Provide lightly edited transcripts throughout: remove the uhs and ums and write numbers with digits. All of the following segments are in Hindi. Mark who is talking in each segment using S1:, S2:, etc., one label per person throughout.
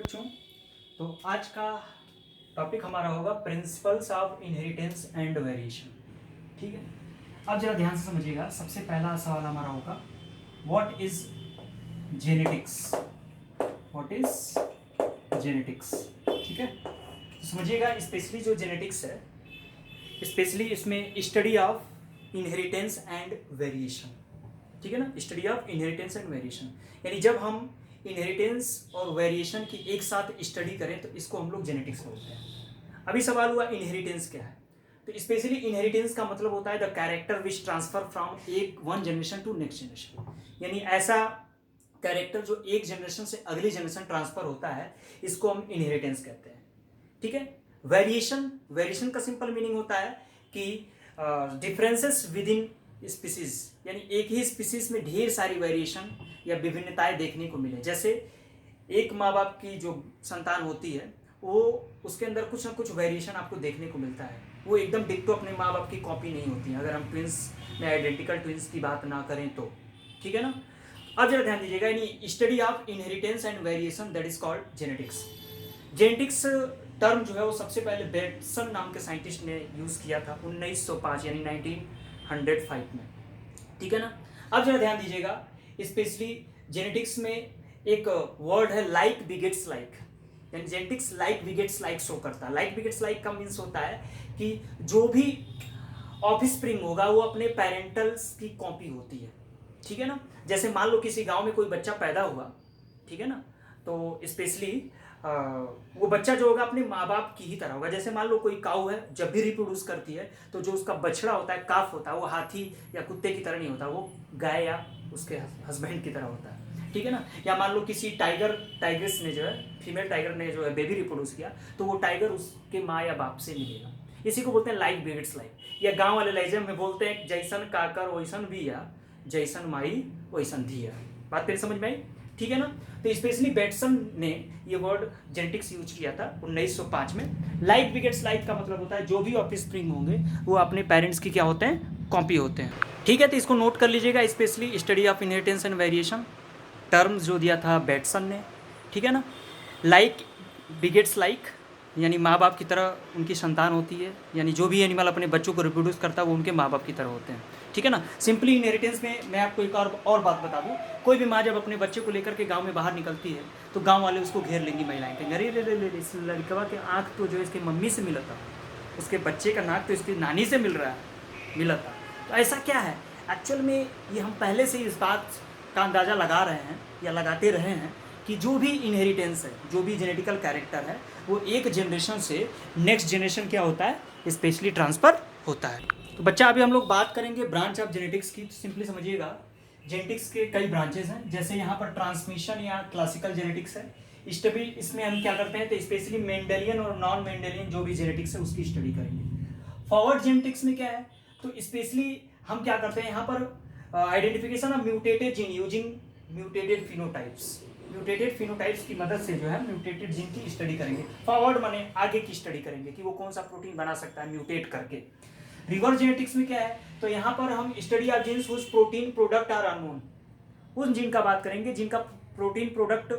S1: बच्चों। तो आज का टॉपिक हमारा होगा principles of inheritance and variation. ठीक है, अब जरा ध्यान से समझिएगा। सबसे पहला सवाल हमारा होगा what is genetics. What is genetics. ठीक है, तो समझिएगा स्पेशली जो जेनेटिक्स है, स्पेशली इसमें study of inheritance and variation. ठीक है ना, study of inheritance and variation, यानी जब हम इनहेरिटेंस और वेरिएशन की एक साथ स्टडी करें तो इसको हम लोग जेनेटिक्स बोलते हैं। अभी सवाल हुआ इनहेरिटेंस क्या है, तो स्पेशली इनहेरिटेंस का मतलब होता है the character which transfer from एक one generation to next generation, यानी ऐसा कैरेक्टर जो एक जनरेशन से अगली जनरेशन ट्रांसफर होता है, इसको हम इनहेरिटेंस कहते हैं। ठीक है, वेरिएशन, वेरिएशन का सिंपल मीनिंग होता है कि डिफरेंसेस विद इन स्पीसीज, यानी एक ही स्पीसीज में ढेर सारी वेरिएशन या विभिन्नताएं देखने को मिले। जैसे एक माँ बाप की जो संतान होती है वो उसके अंदर कुछ ना कुछ वेरिएशन आपको देखने को मिलता है, वो एकदम डिक्टो अपने माँ बाप की कॉपी नहीं होती है, अगर हम ट्विंस में आइडेंटिकल ट्विंस की बात ना करें तो। ठीक है ना, अब जरा ध्यान दीजिएगा, यानी study of inheritance and variation that is called genetics. Genetics term जो है वो सबसे पहले बेटसन नाम के साइंटिस्ट ने यूज किया था 1905 यानी 1905 में। ठीक है ना, अब जरा ध्यान दीजिएगा, स्पेशली जेनेटिक्स में एक वर्ड है लाइक बिगेट्स लाइक, यानी genetics like begets like show करता है। लाइक बिगेट्स लाइक का मीन्स होता है कि जो भी ऑफस्प्रिंग होगा वो अपने पेरेंटल्स की कॉपी होती है। ठीक है ना, जैसे मान लो किसी गांव में कोई बच्चा पैदा हुआ, ठीक है ना, तो स्पेशली वो बच्चा जो होगा अपने माँ बाप की ही तरह होगा। जैसे मान लो कोई काऊ है, जब भी रिप्रोड्यूस करती है तो जो उसका बछड़ा होता है, काफ होता है, वो हाथी या कुत्ते की तरह नहीं होता, वो गाय या उसके हस्बैंड की तरह होता है। ठीक है ना, या मान लो किसी टाइग्रेस ने जो है, फीमेल टाइगर ने जो है बेबी रिप्रोड्यूस किया, तो वो टाइगर उसके माँ या बाप से मिलेगा। इसी को बोलते हैं लाइक बिगेट्स लाइक, या गाँव वाले लहजे में बोलते हैं जैसन काकर वैसन बिया, जैसन माई वैसन धिया। बात फिर समझ में आई? ठीक है ना, तो स्पेशली बेटसन ने ये वर्ड जेनेटिक्स यूज किया था 1905 में। लाइक बिगेट्स लाइक का मतलब होता है जो भी ऑफस्प्रिंग होंगे वो अपने पेरेंट्स की क्या होते हैं, कॉपी होते हैं। ठीक है, तो इसको नोट कर लीजिएगा, specially study of inheritance and variation, terms जो दिया था बेटसन ने। ठीक है ना, लाइक बिगेट्स लाइक, यानी माँ बाप की तरह उनकी संतान होती है, यानी जो भी एनिमल अपने बच्चों को रिप्रोड्यूस करता है वो उनके माँ बाप की तरह होते हैं। ठीक है ना, सिंपली इनहेरिटेंस में मैं आपको एक और बात बता दूं, कोई भी माँ जब अपने बच्चे को लेकर के गांव में बाहर निकलती है तो गांव वाले उसको घेर लेंगी, महिलाएं कहेंगे अरे ले इस लड़कवा के आँख तो जो है इसकी मम्मी से मिला था, उसके बच्चे का नाक तो इसकी नानी से मिला था। तो ऐसा क्या है, एक्चुअल में ये हम पहले से इस बात का अंदाज़ा लगा रहे हैं या लगाते रहे हैं कि जो भी इनहेरिटेंस है, जो भी जेनेटिकल कैरेक्टर है, वो एक जनरेशन से नेक्स्ट जनरेशन क्या होता है, स्पेशली ट्रांसफ़र होता है। तो बच्चा अभी हम लोग बात करेंगे ब्रांच ऑफ जेनेटिक्स की। तो सिंपली समझिएगा, जेनेटिक्स के कई ब्रांचेस हैं, जैसे यहाँ पर ट्रांसमिशन या क्लासिकल जेनेटिक्स है। स्टडी इसमें हम क्या करते हैं, तो स्पेशली मेंडेलियन और नॉन मेंडेलियन जो भी जेनेटिक्स है उसकी स्टडी करेंगे। फॉरवर्ड जेनेटिक्स में क्या है, तो स्पेशली हम क्या करते हैं यहाँ पर identification of mutated gene using mutated phenotypes. Mutated phenotypes की मदद से जो है म्यूटेटेड जीन की स्टडी करेंगे। फॉरवर्ड माने आगे की स्टडी करेंगे कि वो कौन सा प्रोटीन बना सकता है म्यूटेट करके। रिवर्स जेनेटिक्स में क्या है, तो यहाँ पर हम study of genes whose protein product are unknown, उन जीन का बात करेंगे जिनका प्रोटीन प्रोडक्ट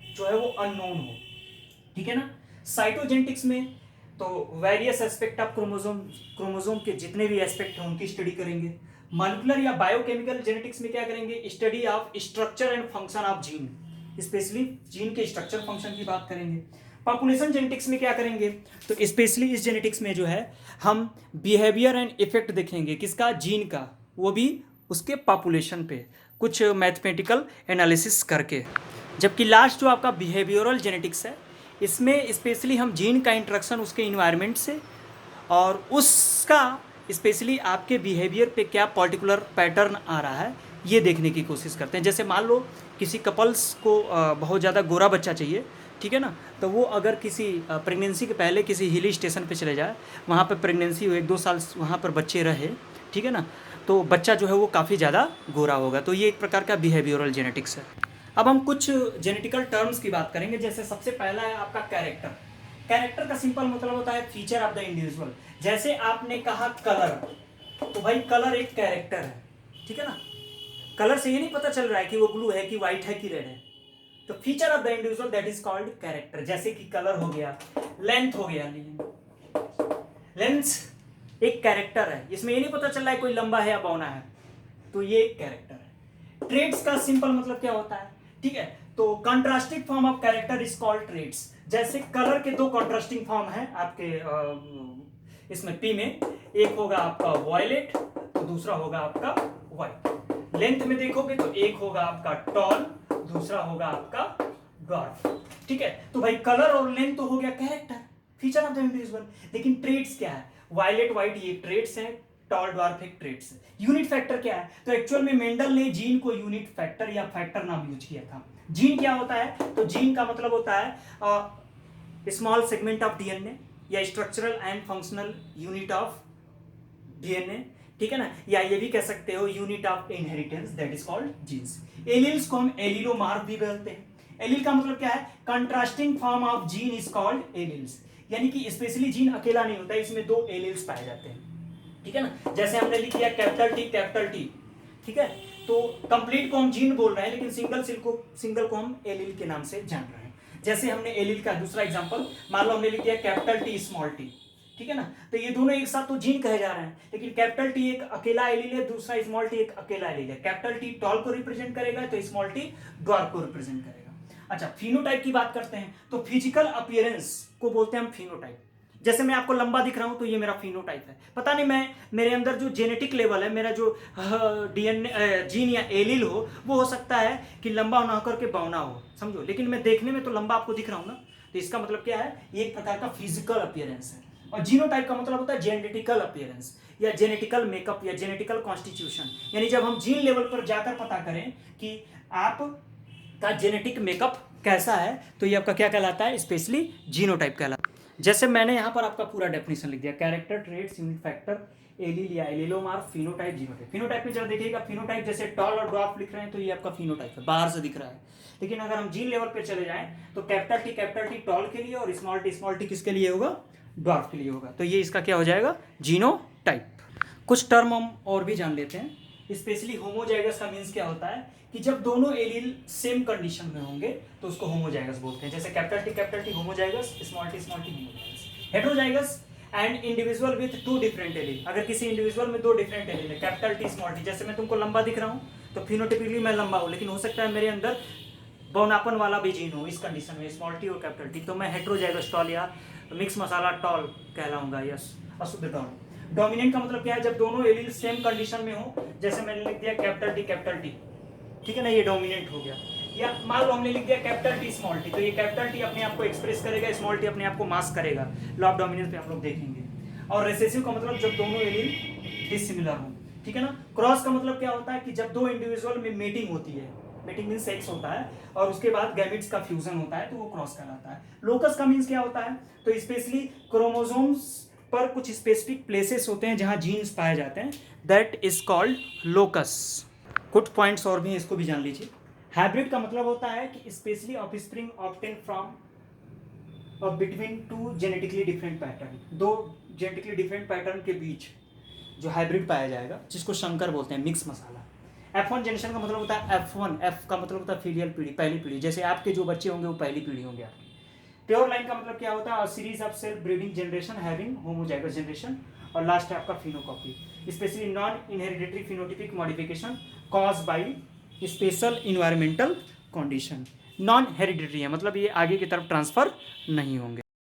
S1: जो है वो अननोन हो। ठीक है ना, साइटोजेनेटिक्स में तो वेरियस एस्पेक्ट ऑफ क्रोमोसोम के जितने भी एस्पेक्ट हैं उनकी स्टडी करेंगे। मॉलिक्यूलर या बायोकेमिकल जेनेटिक्स में क्या करेंगे, study of structure and function of gene, specially gene के स्ट्रक्चर फंक्शन की बात करेंगे। पॉपुलेशन जेनेटिक्स में क्या करेंगे, तो स्पेशली इस जेनेटिक्स में जो है हम बिहेवियर एंड इफेक्ट देखेंगे, किसका, जीन का, वो भी उसके पॉपुलेशन पे कुछ मैथमेटिकल एनालिसिस करके। जबकि लास्ट जो आपका बिहेवियरल जेनेटिक्स है, इसमें स्पेशली हम जीन का इंटरेक्शन उसके इन्वायरमेंट से और उसका स्पेशली आपके बिहेवियर पे क्या पर्टिकुलर पैटर्न आ रहा है ये देखने की कोशिश करते हैं। जैसे मान लो किसी कपल्स को बहुत ज़्यादा गोरा बच्चा चाहिए, ठीक है ना, तो वो अगर किसी प्रेगनेंसी के पहले किसी हिल स्टेशन पे चले जाए, वहाँ पे प्रेगनेंसी हो 1-2 साल वहाँ पर बच्चे रहे, ठीक है ना, तो बच्चा जो है वो काफ़ी ज़्यादा गोरा होगा। तो ये एक प्रकार का बिहेवियरल जेनेटिक्स है। अब हम कुछ जेनेटिकल टर्म्स की बात करेंगे। जैसे सबसे पहला है आपका कैरेक्टर। कैरेक्टर का सिंपल मतलब होता है फीचर ऑफ द इंडिविजुअल। जैसे आपने कहा कलर, तो भाई कलर एक कैरेक्टर है, ठीक है ना। कलर से ये नहीं पता चल रहा है कि वो ब्लू है कि व्हाइट है कि रेड है, तो feature of the individual that is called character, जैसे कि कलर हो गया, लेंथ हो गया। लेंथ एक कैरेक्टर है, इसमें ये नहीं पता चल रहा है कोई लंबा है या बौना है, तो ये एक कैरेक्टर है। ट्रेड्स का सिंपल मतलब क्या होता है, ठीक है, तो contrasting form of character is called traits. जैसे कलर के दो कंट्रास्टिंग फॉर्म है आपके इसमें पी में, एक होगा आपका वॉयलेट तो दूसरा होगा आपका व्हाइट। लेंथ में देखोगे तो एक होगा आपका टॉल, दूसरा होगा आपका ड्वार्फ, ठीक है। तो भाई कलर और लेंथ तो हो गया character, feature of the individual. लेकिन ट्रेड्स क्या है, वायलेट व्हाइट ये ट्रेड्स हैं, टॉल ड्वार्फ एक ट्रेड्स है। यूनिट फैक्टर क्या है, तो एक्चुअल में मेंडल ने जीन को यूनिट फैक्टर या फैक्टर नाम यूज किया था। जीन क्या होता है, तो जीन का मतलब होता है स्मॉल सेगमेंट ऑफ डीएनए या structural and functional unit of DNA, ठीक है ना, या ये भी कह सकते हो unit of inheritance that is called jeans. Alleles को हम एलिलोमार्फ भी बोलते हैं। एलील का मतलब क्या है, contrasting form of gene is called alleles, यानी कि स्पेशली जीन अकेला नहीं होता, इसमें दो एलील्स पाए जाते हैं, ठीक है ना। जैसे हमने लिख दिया कैपिटल टी, ठीक है, तो कंप्लीट को हम जीन बोल रहे हैं, लेकिन सिंगल को हम एलील के नाम से जान रहे हैं। जैसे हमने एलील का दूसरा एग्जांपल, मान लो हमने लिख दिया कैपिटल टी स्मॉल टी, ठीक है ना, तो ये दोनों एक साथ तो जीन कहे जा रहे हैं, लेकिन कैपिटल टी एक अकेला एलील है, दूसरा स्मॉल टी एक अकेला एलील है। कैपिटल टी टॉल को रिप्रेजेंट करेगा तो स्मॉल टी ड्वार्फ को रिप्रेजेंट करेगा। अच्छा, फिनोटाइप की बात करते हैं, तो फिजिकल अपीयरेंस को बोलते हैं हम फिनोटाइप। जैसे मैं आपको लंबा दिख रहा हूं तो ये मेरा फिनोटाइप है। पता नहीं मैं मेरे अंदर जो जेनेटिक लेवल है, मेरा जो डीएनए जीन या एलील हो, वो हो सकता है कि लंबा ना होकर के बौना हो, समझो, लेकिन मैं देखने में तो लंबा आपको दिख रहा हूं ना, तो इसका मतलब क्या है, ये एक प्रकार का फिजिकल अपीयरेंस है। और जीनोटाइप का मतलब होता है जेनेटिकल अपीयरेंस या जेनेटिकल मेकअप या जेनेटिकल कॉन्स्टिट्यूशन, यानी जब हम जीन लेवल पर जाकर पता करें कि आप का जेनेटिक मेकअप कैसा है, तो ये आपका क्या कहलाता है, स्पेशली जीनोटाइप कहलाता है। जैसे मैंने यहाँ पर आपका पूरा डेफिनेशन लिख दिया, character, traits, unit factor, allele या एलिलोमार्फ, फिनोटाइप, जीनोटाइप। फिनोटाइप में जरा देखिएगा, फिनोटाइप जैसे टॉल और ड्वार्फ लिख रहे हैं तो ये आपका फिनोटाइप है, बाहर से दिख रहा है। लेकिन अगर हम जीन लेवल पे चले जाएं तो कैपिटल टी टॉल के लिए और स्मॉल टी किसके लिए होगा, ड्वार्फ के लिए होगा। तो ये इसका क्या हो जाएगा, जीनोटाइप। कुछ टर्म हम और भी जान लेते हैं। स्पेशली होमोजाइगस का मीन्स क्या होता है कि जब दोनों एलील सेम कंडीशन में होंगे तो उसको होमोजाइगस बोलते हैं। जैसे capital T homozygous, small T homozygous. Heterozygous and individual with to different allele, अगर किसी इंडिविजुअल में दो डिफरेंट एलील है, कैपिटल टी स्मॉल टी, जैसे मैं तुमको लंबा दिख रहा हूँ तो फिनोटिपिकली मैं लंबा हूँ, लेकिन हो सकता है मेरे अंदर बौनापन वाला भी जीन हो इस कंडीशन में, स्मॉल टी और कैपिटल टी, तो मैं हेटेरोजाइगस टॉल या मिक्स मसाला टॉल कहलाऊंगा, यस, अशुद्ध टॉल। डोमिनेंट का मतलब क्या है, जब दोनों एलील सेम कंडीशन में हो, जैसे मैंने लिख दिया कैपिटल टी, ठीक है ना, ये डोमिनेंट हो गया। या मान लो हमने लिख दिया कैपिटल टी स्मॉल टी, तो ये कैपिटल टी अपने आप को एक्सप्रेस करेगा, स्मॉल टी अपने आप को मास्क करेगा, लॉ ऑफ डोमिनेंस पे हम लोग देखेंगे। और रिसेसिव का मतलब जब दोनों एलील डिसिमिलर हो, ठीक है ना। क्रॉस का मतलब क्या होता है कि जब दो इंडिविजुअल में मेटिंग होती है, मेटिंग मीन सेक्स होता है, और उसके बाद गैमेट्स का फ्यूजन होता है, तो वो क्रॉस कहलाता है। लोकस का मीन्स क्या होता है, तो स्पेशली क्रोमोसोम्स पर कुछ स्पेसिफिक प्लेसेस होते हैं जहां जीन्स पाए जाते हैं, दैट इज कॉल्ड लोकस। कुछ पॉइंट्स और भी हैं, इसको भी जान लीजिए। हाइब्रिड का मतलब होता है कि specially offspring obtain from between two genetically different pattern, दो जेनेटिकली डिफरेंट पैटर्न के बीच जो हाइब्रिड पाया जाएगा, जिसको शंकर बोलते हैं, मिक्स मसाला। F1 जनरेशन का मतलब होता है F1, F का मतलब होता है फीलियल पीढ़ी, पहली पीढ़ी, जैसे आपके जो बच्चे होंगे वो पहली पीढ़ी होंगे आपकी। प्योर लाइन का मतलब क्या होता है, series of self breeding generation having homozygous generation, और लास्ट है आपका phenocopy, specially non hereditary phenotypic modification cause by special environmental condition. Non hereditary है, मतलब ये आगे की तरफ ट्रांसफर नहीं होंगे।